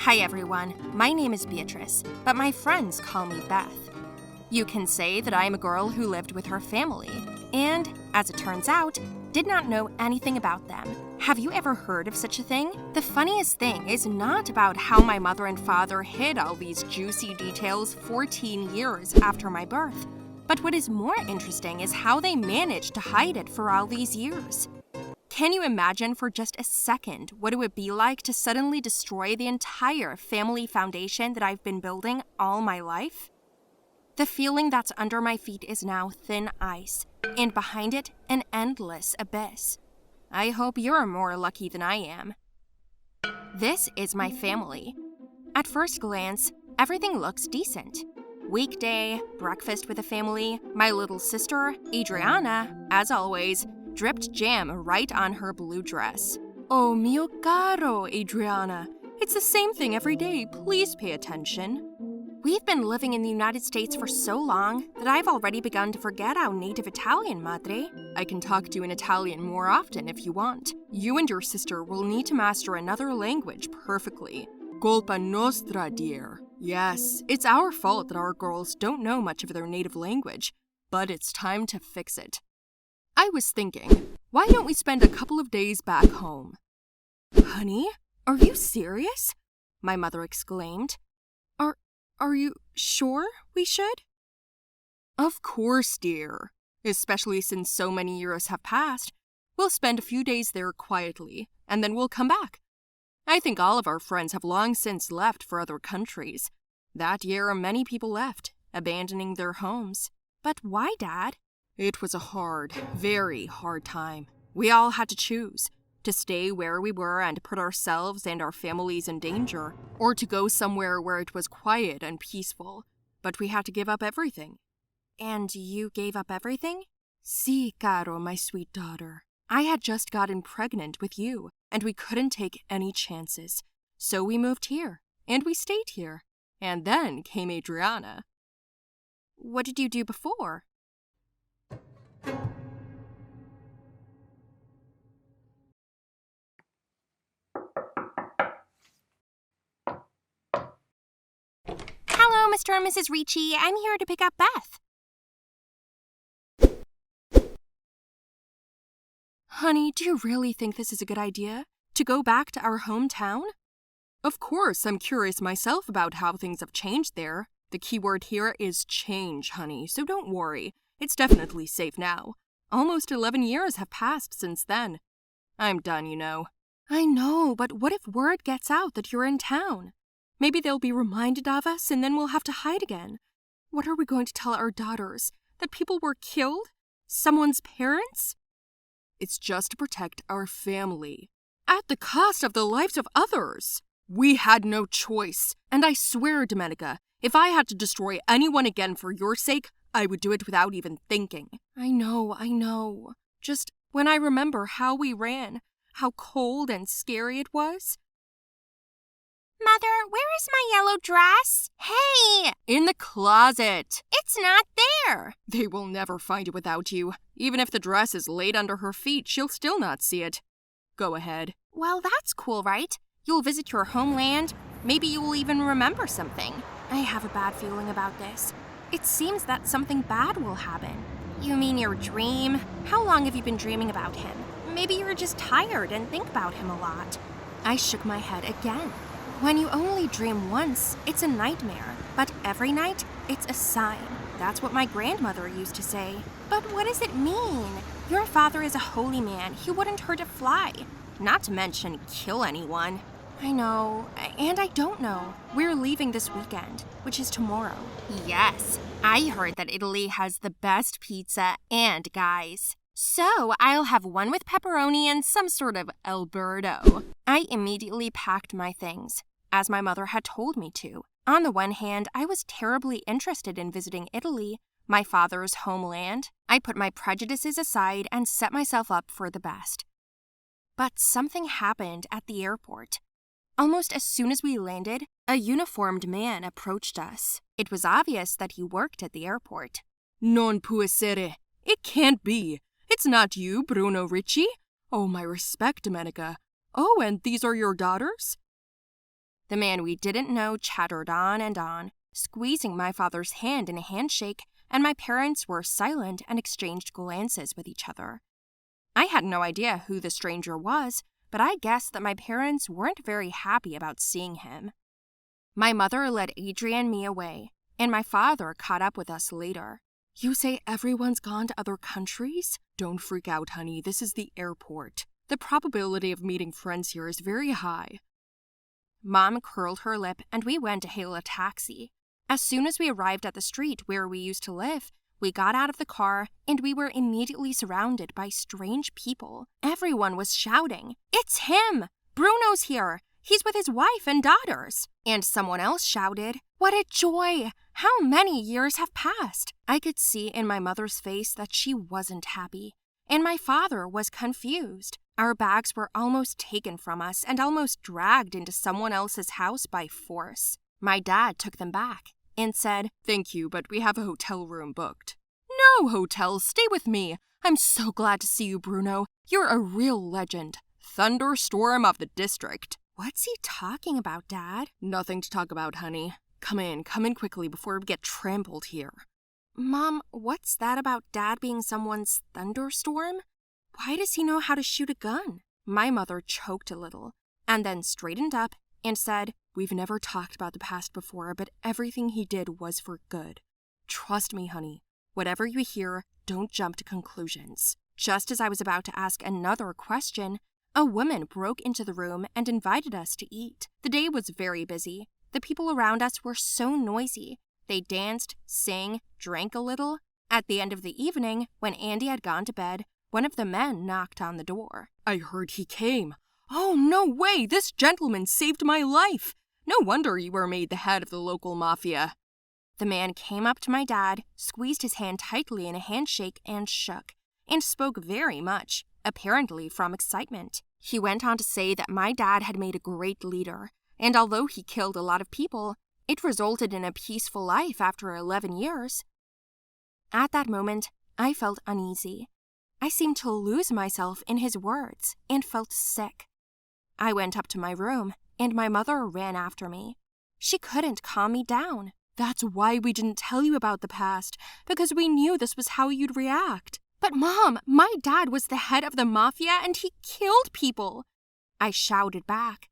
Hi everyone, my name is Beatrice, but my friends call me Beth. You can say that I am a girl who lived with her family, and, as it turns out, did not know anything about them. Have you ever heard of such a thing? The funniest thing is not about how my mother and father hid all these juicy details 14 years after my birth, but what is more interesting is how they managed to hide it for all these years. Can you imagine for just a second what it would be like to suddenly destroy the entire family foundation that I've been building all my life? The feeling that's under my feet is now thin ice, and behind it, an endless abyss. I hope you're more lucky than I am. This is my family. At first glance, everything looks decent. Weekday, breakfast with the family, my little sister, Adriana, as always, dripped jam right on her blue dress. Oh mio caro, Adriana. It's the same thing every day. Please pay attention. We've been living in the United States for so long that I've already begun to forget our native Italian, madre. I can talk to you in Italian more often if you want. You and your sister will need to master another language perfectly. Colpa nostra, dear. Yes, it's our fault that our girls don't know much of their native language, but it's time to fix it. I was thinking, why don't we spend a couple of days back home? Honey, are you serious? My mother exclaimed. Are you sure we should? Of course, dear. Especially since so many years have passed. We'll spend a few days there quietly, and then we'll come back. I think all of our friends have long since left for other countries. That year, many people left, abandoning their homes. But why, Dad? It was a hard, very hard time. We all had to choose. To stay where we were and put ourselves and our families in danger, or to go somewhere where it was quiet and peaceful. But we had to give up everything. And you gave up everything? Si, caro, my sweet daughter. I had just gotten pregnant with you, and we couldn't take any chances. So we moved here, and we stayed here. And then came Adriana. What did you do before? Hello, Mr. and Mrs. Ricci. I'm here to pick up Beth. Honey, do you really think this is a good idea? To go back to our hometown? Of course, I'm curious myself about how things have changed there. The key word here is change, honey, so don't worry. It's definitely safe now. Almost 11 years have passed since then. I'm done, you know. I know, but what if word gets out that you're in town? Maybe they'll be reminded of us, and then we'll have to hide again. What are we going to tell our daughters? That people were killed? Someone's parents? It's just to protect our family. At the cost of the lives of others. We had no choice. And I swear, Domenica, if I had to destroy anyone again for your sake, I would do it without even thinking. I know. Just when I remember how we ran, how cold and scary it was. Mother, where is my yellow dress? Hey! In the closet. It's not there. They will never find it without you. Even if the dress is laid under her feet, she'll still not see it. Go ahead. Well, that's cool, right? You'll visit your homeland. Maybe you will even remember something. I have a bad feeling about this. It seems that something bad will happen. You mean your dream? How long have you been dreaming about him? Maybe you're just tired and think about him a lot. I shook my head again. When you only dream once, it's a nightmare. But every night, it's a sign. That's what my grandmother used to say. But what does it mean? Your father is a holy man. He wouldn't hurt a fly. Not to mention kill anyone. I know, and I don't know. We're leaving this weekend, which is tomorrow. Yes, I heard that Italy has the best pizza and guys. So I'll have one with pepperoni and some sort of Alberto. I immediately packed my things, as my mother had told me to. On the one hand, I was terribly interested in visiting Italy, my father's homeland. I put my prejudices aside and set myself up for the best. But something happened at the airport. Almost as soon as we landed, a uniformed man approached us. It was obvious that he worked at the airport. Non può essere. It can't be. It's not you, Bruno Ricci. Oh, my respect, Domenica. Oh, and these are your daughters? The man we didn't know chattered on, squeezing my father's hand in a handshake, and my parents were silent and exchanged glances with each other. I had no idea who the stranger was, but I guessed that my parents weren't very happy about seeing him. My mother led Adrian and me away, and my father caught up with us later. You say everyone's gone to other countries? Don't freak out, honey. This is the airport. The probability of meeting friends here is very high. Mom curled her lip, and we went to hail a taxi. As soon as we arrived at the street where we used to live, we got out of the car, and we were immediately surrounded by strange people. Everyone was shouting, "It's him! Bruno's here! He's with his wife and daughters!" And someone else shouted, "What a joy! How many years have passed?" I could see in my mother's face that she wasn't happy, and my father was confused. Our bags were almost taken from us and almost dragged into someone else's house by force. My dad took them back and said, "Thank you, but we have a hotel room booked." "No hotel, stay with me. I'm so glad to see you, Bruno. You're a real legend. Thunderstorm of the district." What's he talking about, Dad? Nothing to talk about, honey. Come in quickly before we get trampled here. Mom, what's that about Dad being someone's thunderstorm? Why does he know how to shoot a gun? My mother choked a little, and then straightened up and said, "We've never talked about the past before, but everything he did was for good. Trust me, honey. Whatever you hear, don't jump to conclusions." Just as I was about to ask another question, a woman broke into the room and invited us to eat. The day was very busy. The people around us were so noisy. They danced, sang, drank a little. At the end of the evening, when Andy had gone to bed, one of the men knocked on the door. "I heard he came." "Oh, no way! This gentleman saved my life! No wonder you were made the head of the local mafia." The man came up to my dad, squeezed his hand tightly in a handshake, and shook, and spoke very much, apparently from excitement. He went on to say that my dad had made a great leader, and although he killed a lot of people, it resulted in a peaceful life after 11 years. At that moment, I felt uneasy. I seemed to lose myself in his words and felt sick. I went up to my room, and my mother ran after me. She couldn't calm me down. "That's why we didn't tell you about the past, because we knew this was how you'd react." "But Mom, my dad was the head of the mafia and he killed people," I shouted back.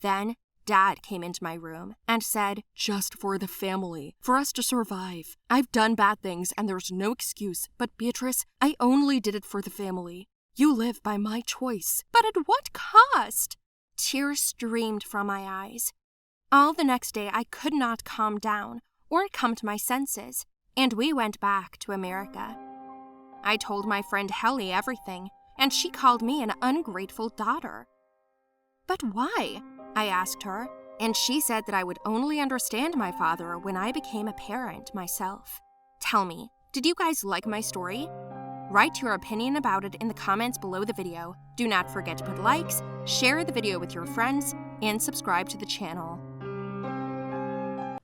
Then Dad came into my room and said, "Just for the family, for us to survive. I've done bad things and there's no excuse, but Beatrice, I only did it for the family. You live by my choice." "But at what cost?" Tears streamed from my eyes. All the next day I could not calm down or come to my senses, and we went back to America. I told my friend Helly everything, and she called me an ungrateful daughter. "But why?" I asked her, and she said that I would only understand my father when I became a parent myself. Tell me, did you guys like my story? Write your opinion about it in the comments below the video. Do not forget to put likes, share the video with your friends, and subscribe to the channel.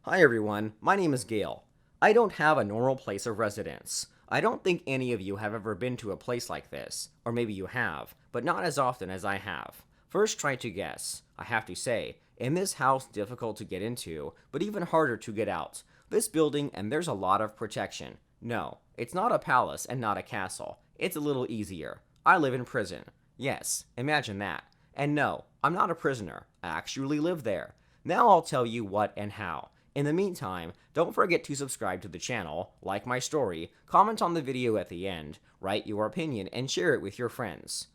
Hi everyone, my name is Gail. I don't have a normal place of residence. I don't think any of you have ever been to a place like this, or maybe you have, but not as often as I have. First, try to guess. I have to say, in this house, difficult to get into, but even harder to get out. This building, and there's a lot of protection. No, it's not a palace and not a castle. It's a little easier. I live in prison. Yes, imagine that. And no, I'm not a prisoner. I actually live there. Now I'll tell you what and how. In the meantime, don't forget to subscribe to the channel, like my story, comment on the video at the end, write your opinion, and share it with your friends.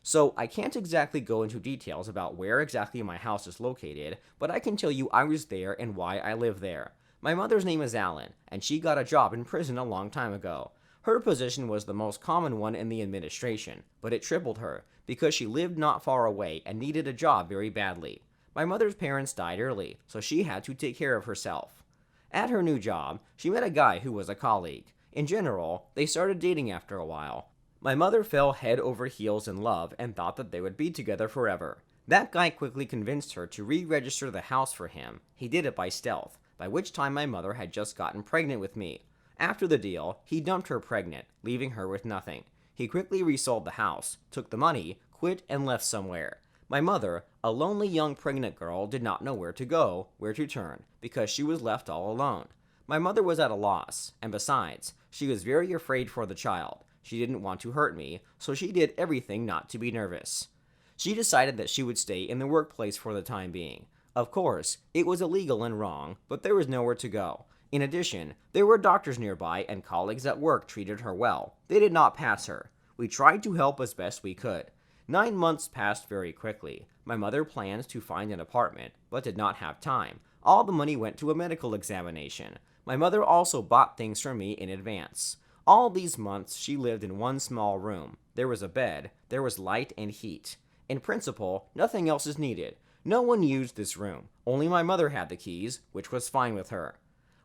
So, I can't exactly go into details about where exactly my house is located, but I can tell you I was there and why I live there. My mother's name is Alan, and she got a job in prison a long time ago. Her position was the most common one in the administration, but it tripled her, because she lived not far away and needed a job very badly. My mother's parents died early, so she had to take care of herself. At her new job, she met a guy who was a colleague. In general, they started dating after a while. My mother fell head over heels in love and thought that they would be together forever. That guy quickly convinced her to re-register the house for him. He did it by stealth, by which time my mother had just gotten pregnant with me. After the deal, he dumped her pregnant, leaving her with nothing. He quickly resold the house, took the money, quit, and left somewhere. My mother, a lonely young pregnant girl, did not know where to go, where to turn, because she was left all alone. My mother was at a loss, and besides, she was very afraid for the child. She didn't want to hurt me, so she did everything not to be nervous. She decided that she would stay in the workplace for the time being. Of course, it was illegal and wrong, but there was nowhere to go. In addition, there were doctors nearby and colleagues at work treated her well. They did not pass her. We tried to help as best we could. 9 months passed very quickly. My mother planned to find an apartment, but did not have time. All the money went to a medical examination. My mother also bought things for me in advance. All these months she lived in one small room. There was a bed, there was light and heat. In principle, nothing else is needed. No one used this room. Only my mother had the keys, which was fine with her.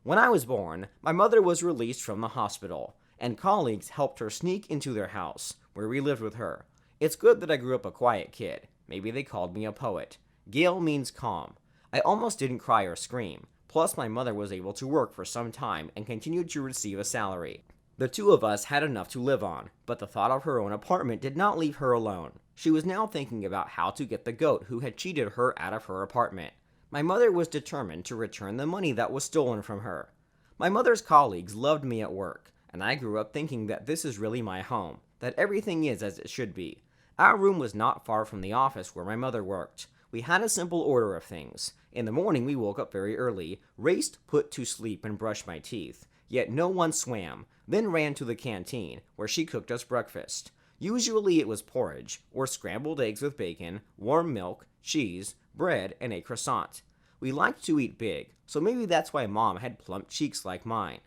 When I was born, my mother was released from the hospital, and colleagues helped her sneak into their house, where we lived with her. It's good that I grew up a quiet kid. Maybe they called me a poet. Gale means calm. I almost didn't cry or scream. Plus, my mother was able to work for some time and continued to receive a salary. The two of us had enough to live on, but the thought of her own apartment did not leave her alone. She was now thinking about how to get the goat who had cheated her out of her apartment. My mother was determined to return the money that was stolen from her. My mother's colleagues loved me at work, and I grew up thinking that this is really my home, that everything is as it should be. Our room was not far from the office where my mother worked. We had a simple order of things. In the morning we woke up very early, raced, put to sleep, and brushed my teeth. Yet no one swam, then ran to the canteen, where she cooked us breakfast. Usually it was porridge, or scrambled eggs with bacon, warm milk, cheese, bread, and a croissant. We liked to eat big, so maybe that's why Mom had plump cheeks like mine.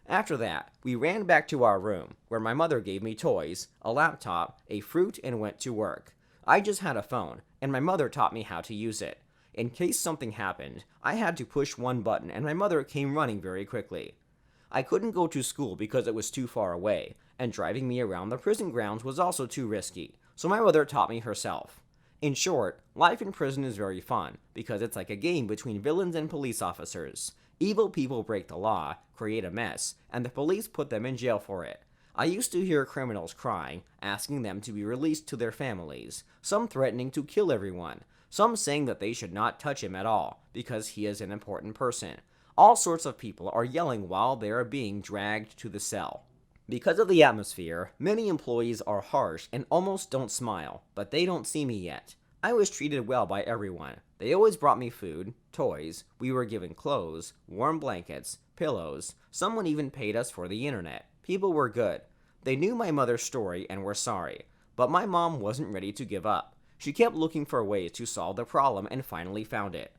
After that, we ran back to our room, where my mother gave me toys, a laptop, a fruit, and went to work. I just had a phone, and my mother taught me how to use it. In case something happened, I had to push one button, and my mother came running very quickly. I couldn't go to school because it was too far away, and driving me around the prison grounds was also too risky, so my mother taught me herself. In short, life in prison is very fun, because it's like a game between villains and police officers. Evil people break the law, create a mess, and the police put them in jail for it. I used to hear criminals crying, asking them to be released to their families, some threatening to kill everyone, some saying that they should not touch him at all, because he is an important person. All sorts of people are yelling while they are being dragged to the cell. Because of the atmosphere, many employees are harsh and almost don't smile, but they don't see me yet. I was treated well by everyone. They always brought me food, toys, we were given clothes, warm blankets, pillows, someone even paid us for the internet. People were good. They knew my mother's story and were sorry, but my mom wasn't ready to give up. She kept looking for ways to solve the problem and finally found it.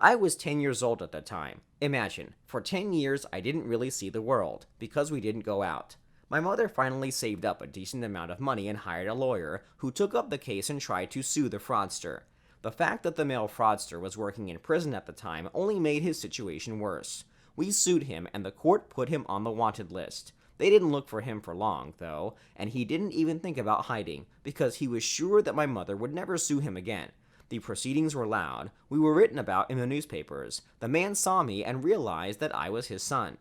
I was 10 years old at the time. Imagine, for 10 years I didn't really see the world, because we didn't go out. My mother finally saved up a decent amount of money and hired a lawyer, who took up the case and tried to sue the fraudster. The fact that the male fraudster was working in prison at the time only made his situation worse. We sued him and the court put him on the wanted list. They didn't look for him for long, though, and he didn't even think about hiding, because he was sure that my mother would never sue him again. The proceedings were loud. We were written about in the newspapers. The man saw me and realized that I was his son.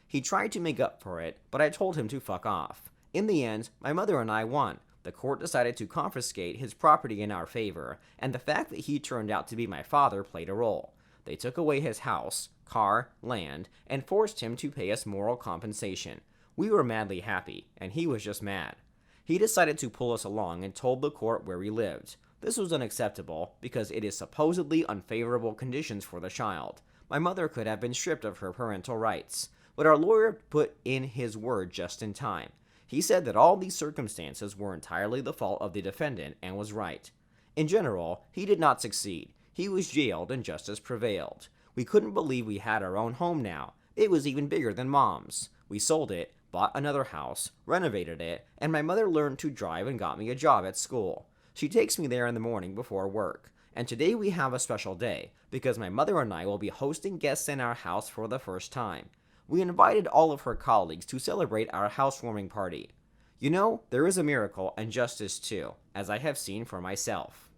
He tried to make up for it, but I told him to fuck off. In the end, my mother and I won. The court decided to confiscate his property in our favor, and the fact that he turned out to be my father played a role. They took away his house, car, land, and forced him to pay us moral compensation. We were madly happy, and he was just mad. He decided to pull us along and told the court where we lived. This was unacceptable, because it is supposedly unfavorable conditions for the child. My mother could have been stripped of her parental rights, but our lawyer put in his word just in time. He said that all these circumstances were entirely the fault of the defendant and was right. In general, he did not succeed. He was jailed and justice prevailed. We couldn't believe we had our own home now. It was even bigger than Mom's. We sold it, bought another house, renovated it, and my mother learned to drive and got me a job at school. She takes me there in the morning before work. And today we have a special day, because my mother and I will be hosting guests in our house for the first time. We invited all of her colleagues to celebrate our housewarming party. You know, there is a miracle and justice too, as I have seen for myself.